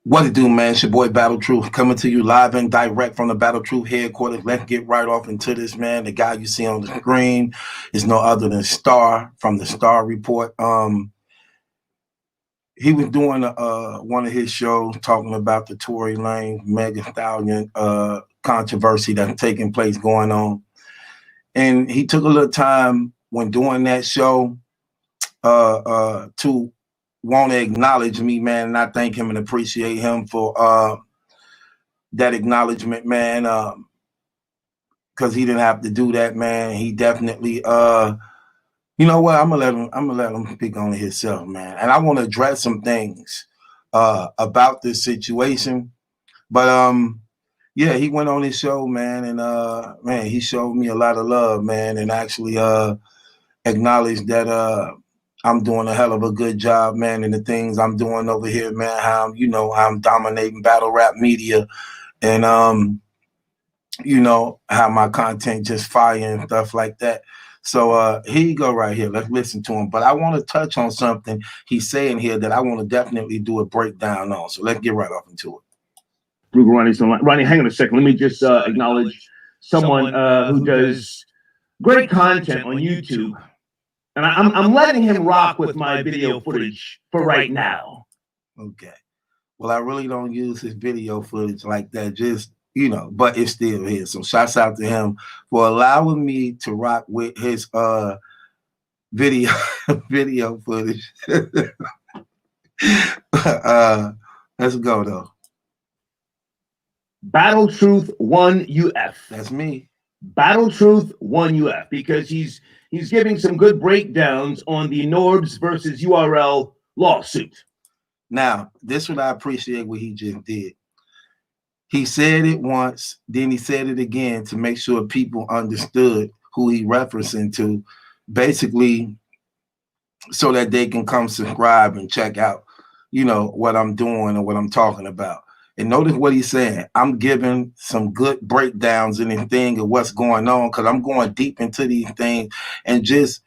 What it do, man? It's your boy Battle Truth coming to you live and direct from the Battle Truth headquarters. Let's get right off into this, man. The guy you see on the screen is no other than Star from the Star Report. He was doing one of his shows talking about the Tory Lanez Megan Stallion controversy that's taking place going on. And he took a little time when doing that show to want to acknowledge me, man, and I thank him and appreciate him for that acknowledgement, man, because he didn't have to do that, man. He definitely you know what, I'm gonna let him speak on it himself, man. And I want to address some things about this situation. But yeah, he went on his show, man, and man, he showed me a lot of love, man, and actually acknowledged that I'm doing a hell of a good job, man, and the things I'm doing over here, man, how I'm dominating battle rap media, and you know, how my content just fire and stuff like that. So here you go right here. Let's listen to him. But I want to touch on something he's saying here that I want to definitely do a breakdown on. So let's get right off into it. Ronnie, hang on a second. Let me just acknowledge someone who does great content on YouTube. And I'm letting him rock with my video footage for right now. Okay. Well, I really don't use his video footage like that, just, you know, but it's still here. So shouts out to him for allowing me to rock with his video footage. Let's go though. Battle Truth 1 UF. That's me. Battle Truth 1 UF, because he's giving some good breakdowns on the Norbs versus URL lawsuit. Now, this is what I appreciate what he just did. He said it once, then he said it again to make sure people understood who he referencing to, basically so that they can come subscribe and check out, you know, what I'm doing and what I'm talking about. And notice what he's saying. I'm giving some good breakdowns in this thing of what's going on, because I'm going deep into these things and just,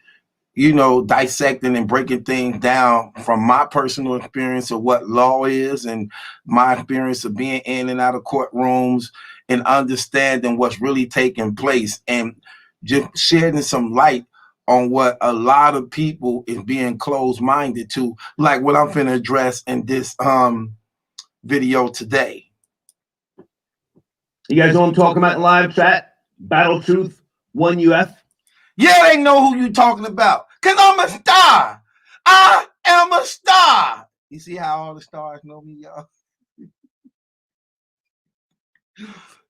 you know, dissecting and breaking things down from my personal experience of what law is and my experience of being in and out of courtrooms and understanding what's really taking place, and just shedding some light on what a lot of people is being closed-minded to, like what I'm finna address in this video today. You guys know what I'm talking about in live chat? Battle Truth 1 UF. Yeah, they know who you talking about, because I'm a star. I am a star. You see how all the stars know me, y'all?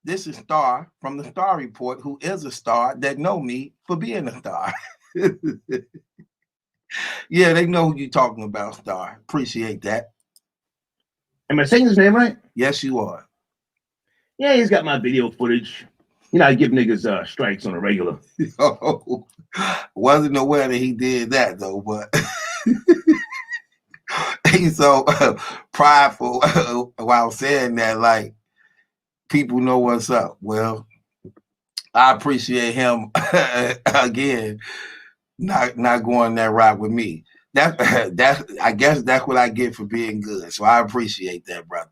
This is Star from the Star Report, who is a star that know me for being a star. Yeah, they know who you talking about, Star. Appreciate that. Am I saying his name right? Yes, you are. Yeah, he's got my video footage. You know, I give niggas strikes on a regular. Oh, wasn't aware that he did that though, but he's so prideful while saying that, like, people know what's up. Well, I appreciate him again not going that route with me. That I guess that's what I get for being good. So I appreciate that, brother.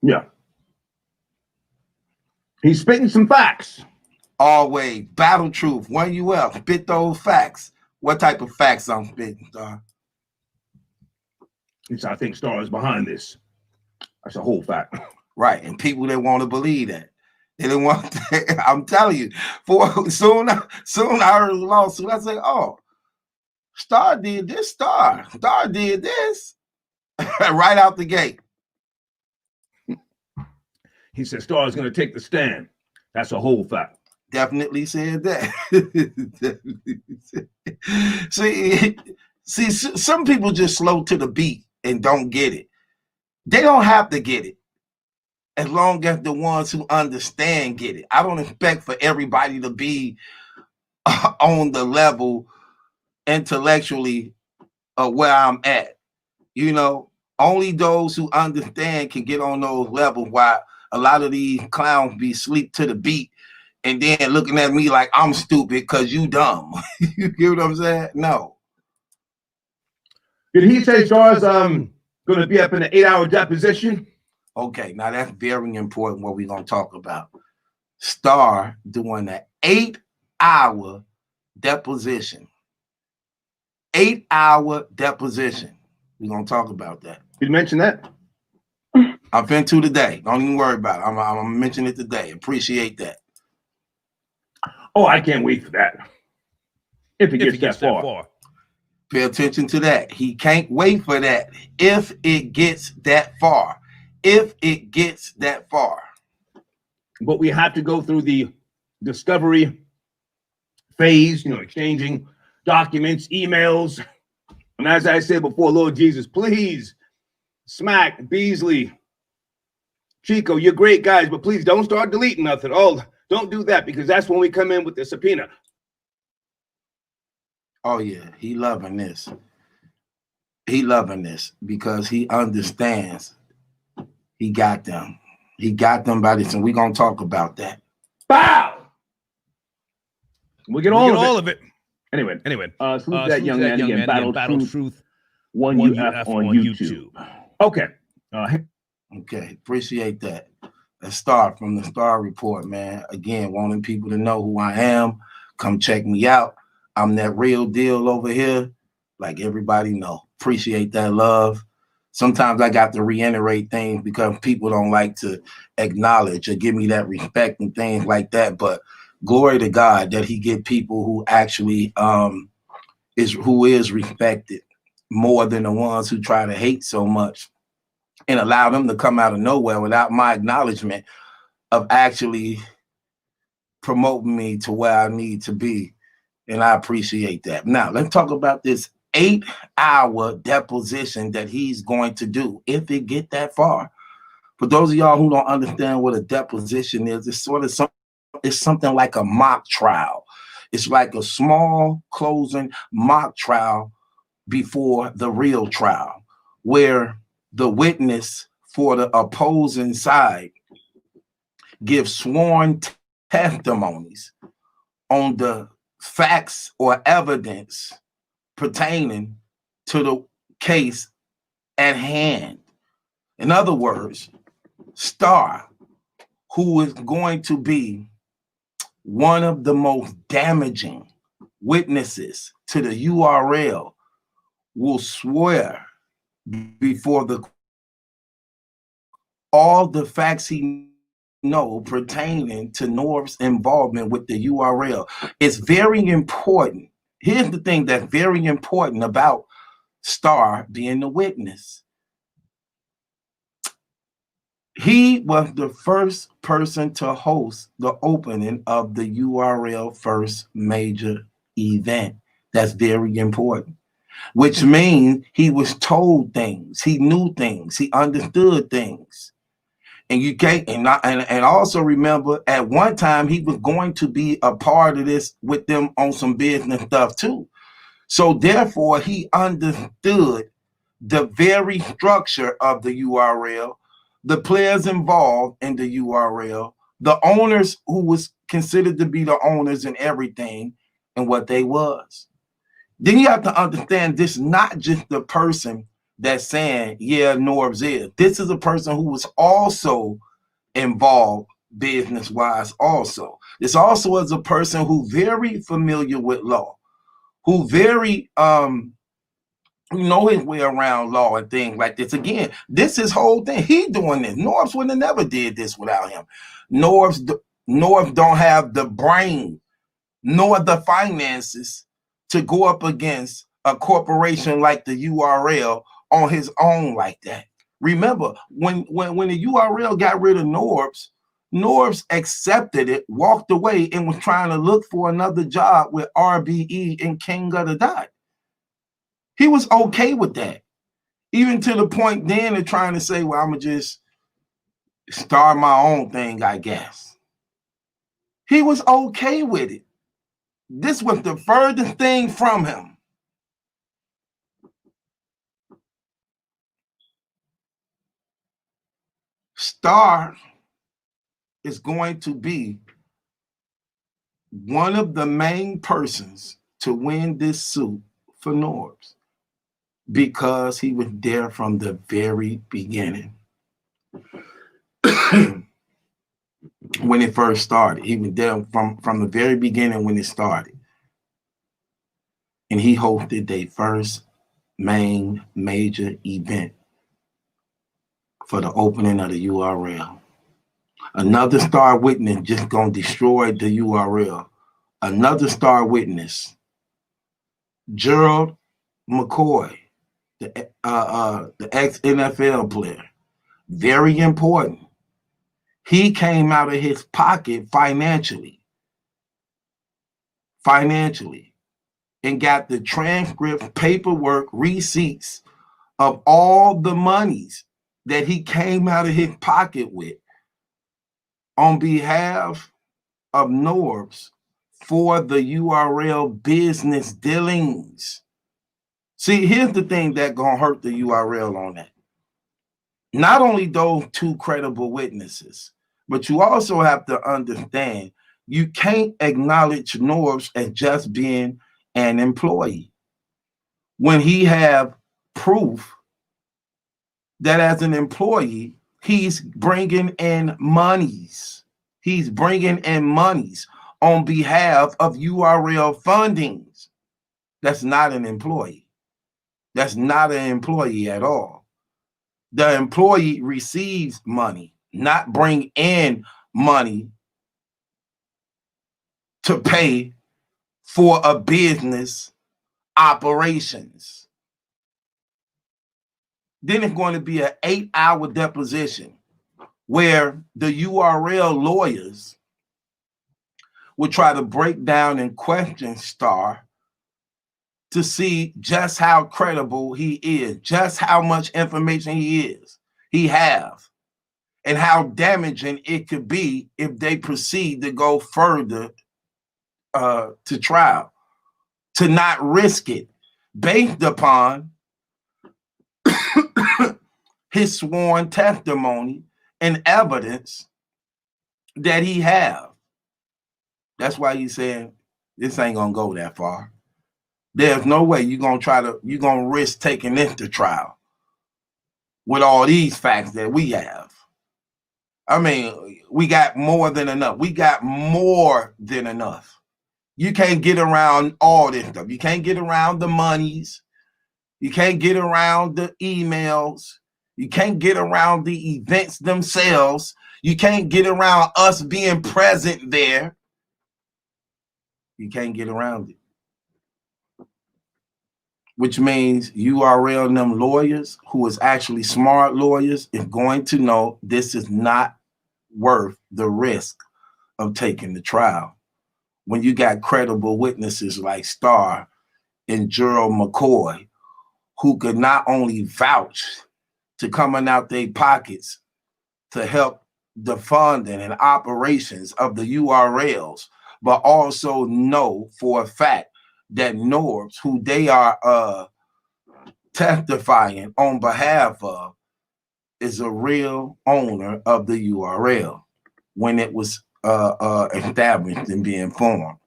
Yeah. He's spitting some facts. Always. Battle Truth 1 UF. Spit those facts. What type of facts I'm spitting, Star? I think Star is behind this. That's a whole fact. Right. And people that want to believe that. They didn't want to, I'm telling you, soon I heard the lawsuit. I said, oh, Star did this, Star did this. Right out the gate. He said Star is going to take the stand. That's a whole fact. Definitely said that. see, some people just slow to the beat and don't get it. They don't have to get it, as long as the ones who understand get it. I don't expect for everybody to be on the level intellectually of where I'm at. You know, only those who understand can get on those levels, while a lot of these clowns be sleep to the beat and then looking at me like I'm stupid because you dumb. You get what I'm saying? No. Did he say Star's going to be up in an 8-hour deposition? Okay, now that's very important what we're going to talk about. Star doing an 8-hour deposition. 8-hour deposition. We're going to talk about that. Did you mention that? I'm finna to today. Don't even worry about it. I'm going to mention it today. Appreciate that. Oh, I can't wait for that. If it gets that far. Pay attention to that. He can't wait for that. If it gets that far. If it gets that far. But we have to go through the discovery phase, exchanging documents, emails. And as I said before, Lord Jesus, please, Smack, Beasley, Chico, you're great guys, but please don't start deleting nothing. Oh, don't do that, because that's when we come in with the subpoena. Oh, yeah, he loving this. He loving this because he understands he got them. He got them by this, and we're going to talk about that. Bow! We get all of it. Anyway, salute that young man again. Battle Truth, one UF on YouTube. Okay. Okay, appreciate that. Let's start from the Star Report, man. Again, wanting people to know who I am. Come check me out. I'm that real deal over here, like everybody know. Appreciate that love. Sometimes I got to reiterate things because people don't like to acknowledge or give me that respect and things like that. But glory to God that he get people who actually is respected more than the ones who try to hate so much, and allow them to come out of nowhere without my acknowledgement of actually promoting me to where I need to be. And I appreciate that. Now, let's talk about this 8-hour deposition that he's going to do if it get that far. For those of y'all who don't understand what a deposition is, it's something like a mock trial. It's like a small closing mock trial before the real trial, where the witness for the opposing side gives sworn testimonies on the facts or evidence pertaining to the case at hand. In other words, Star, who is going to be one of the most damaging witnesses to the URL, will swear before all the facts he know pertaining to Norv's involvement with the URL. It's very important. Here's the thing that's very important about Star being the witness. He was the first person to host the opening of the URL first major event. That's very important, which means he was told things, he knew things, he understood things. And you can't, and also remember, at one time he was going to be a part of this with them on some business stuff too. So therefore, he understood the very structure of the URL, the players involved in the URL, the owners who was considered to be the owners and everything, and what they was. Then you have to understand this, not just the person that's saying, yeah, Norbs is. This is a person who was also involved business-wise also. This also is a person who very familiar with law, who very know his way around law and things like this. Again, this is whole thing. He doing this. Norbs would have never did this without him. Norbs don't have the brain nor the finances to go up against a corporation like the URL on his own like that. Remember, when the URL got rid of Norbs accepted it, walked away, and was trying to look for another job with RBE and King of the Dot. He was okay with that, even to the point then of trying to say, well, I'm going to just start my own thing, I guess. He was okay with it. This was the furthest thing from him. Star is going to be one of the main persons to win this suit for Norbs. because he was there from the very beginning. When it first started, he was there from the very beginning when it started. And he hosted their first main major event for the opening of the URL. Another star witness just gonna destroy the URL. Another star witness, Gerald McCoy, the ex-NFL player, very important. He came out of his pocket financially, and got the transcript, paperwork, receipts of all the monies that he came out of his pocket with on behalf of Norbs for the URL business dealings. See, here's the thing that gonna hurt the URL on that. Not only those two credible witnesses, but you also have to understand you can't acknowledge Norbs as just being an employee when he have proof that as an employee, he's bringing in monies. He's bringing in monies on behalf of URL fundings. That's not an employee. That's not an employee at all. The employee receives money, not bring in money to pay for a business operations. Then it's going to be an 8-hour deposition where the URL lawyers will try to break down and question Star to see just how credible he is, just how much information he have, and how damaging it could be if they proceed to go further to trial, to not risk it based upon his sworn testimony and evidence that he have. That's why he's saying this ain't gonna go that far. There's no way you're gonna risk taking this to trial with all these facts that we have. I mean, we got more than enough. We got more than enough. You can't get around all this stuff. You can't get around the monies. You can't get around the emails. You can't get around the events themselves. You can't get around us being present there. You can't get around it. Which means URL and them lawyers, who is actually smart lawyers, is going to know this is not worth the risk of taking the trial. When you got credible witnesses like Star and Gerald McCoy, who could not only vouch to coming out their pockets to help the funding and operations of the URLs, but also know for a fact that Norbs, who they are testifying on behalf of, is a real owner of the URL when it was established and being formed.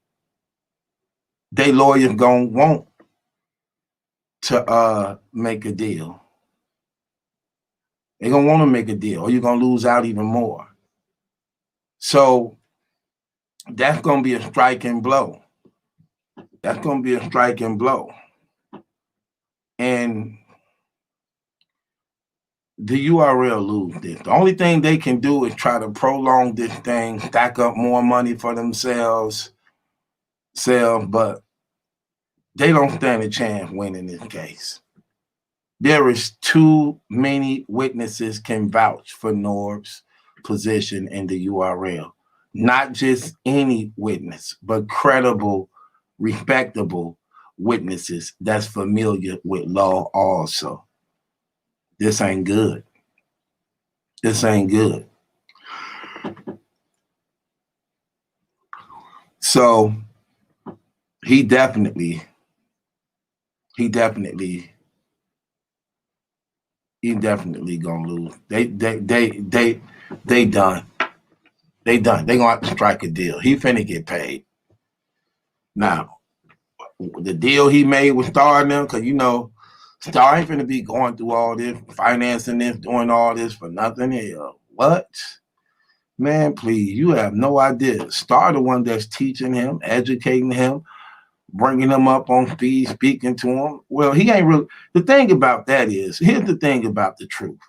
They lawyers gonna want to make a deal. They're gonna want to make a deal, or you're gonna lose out even more. So that's gonna be a striking blow. That's gonna be a striking blow. And the URL lose this. The only thing they can do is try to prolong this thing, stack up more money for themselves, but they don't stand a chance winning this case. There is too many witnesses can vouch for Norb's position in the URL. Not just any witness, but credible, respectable witnesses that's familiar with law also. This ain't good. This ain't good. So he definitely gonna lose. They done. They done. They gonna have to strike a deal. He finna get paid. Now, the deal he made with Star now, because you know, Star ain't finna be going through all this, financing this, doing all this for nothing. Hell, what? Man, please, you have no idea. Star the one that's teaching him, educating him, bringing him up on feed, speaking to him. Well, he ain't really. The thing about that is, here's the thing about the truth.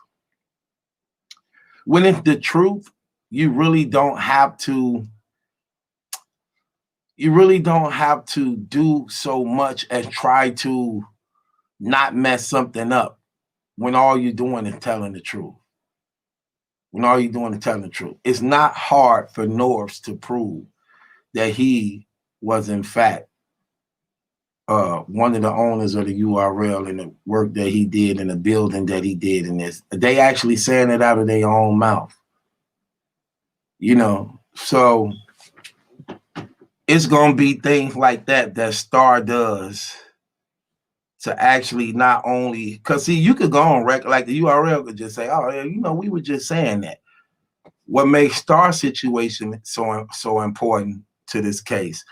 When it's the truth, you really don't have to do so much as try to not mess something up when all you're doing is telling the truth. When all you're doing is telling the truth. It's not hard for Norris to prove that he was in fact one of the owners of the URL and the work that he did in the building that he did in this. They actually saying it out of their own mouth. You know, so it's gonna be things like that that Star does to actually not only, because see, you could go on record, like the URL could just say, oh, yeah, you know, we were just saying that. What makes Star situation so important to this case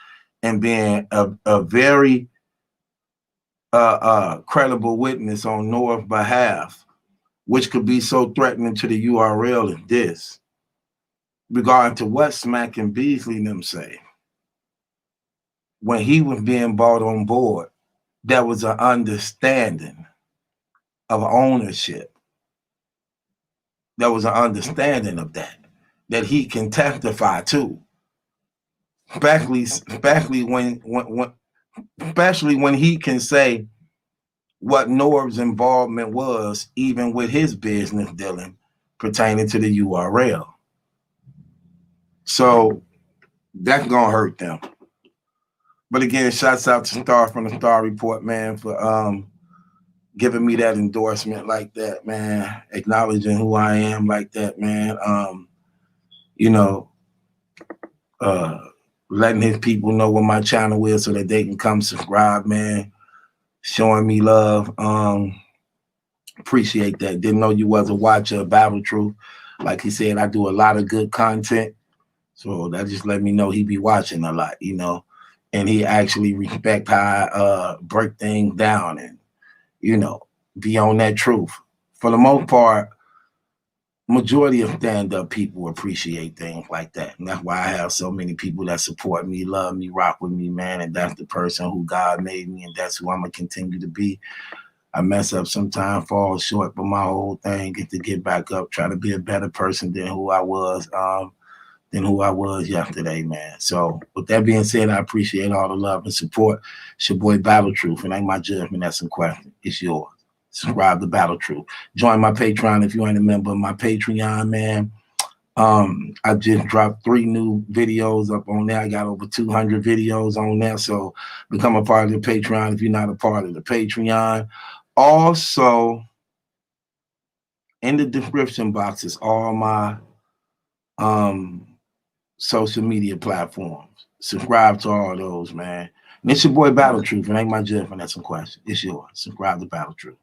and being a very credible witness on North's behalf, which could be so threatening to the URL is this, regarding to what Smack and Beasley and them say. When he was being brought on board, there was an understanding of ownership. There was an understanding of that he can testify to. Especially when he can say what Norv's involvement was, even with his business dealing pertaining to the URL. So that's gonna hurt them. But again, shouts out to Star from the Star Report, man, for giving me that endorsement like that, man, acknowledging who I am like that, man. You know, letting his people know what my channel is so that they can come subscribe, man. Showing me love. Appreciate that. Didn't know you was a watcher of Battle Truth. Like he said, I do a lot of good content. So that just let me know he be watching a lot, you know. And he actually respect how I break things down and, you know, be on that truth. For the most part, majority of stand-up people appreciate things like that. And that's why I have so many people that support me, love me, rock with me, man. And that's the person who God made me, and that's who I'm going to continue to be. I mess up sometimes, fall short, but my whole thing is to get back up, try to be a better person than who I was yesterday, man. So with that being said, I appreciate all the love and support. It's your boy Battle Truth. It ain't my judgment, that's some question. It's yours. Subscribe to Battle Truth. Join my Patreon if you ain't a member of my Patreon, man. I just dropped 3 new videos up on there. I got over 200 videos on there. So become a part of the Patreon if you're not a part of the Patreon. Also, in the description box is all my social media platforms. Subscribe to all those, man. And it's your boy Battle Truth. It ain't my judgment, that's some question. It's yours. Subscribe to Battle Truth.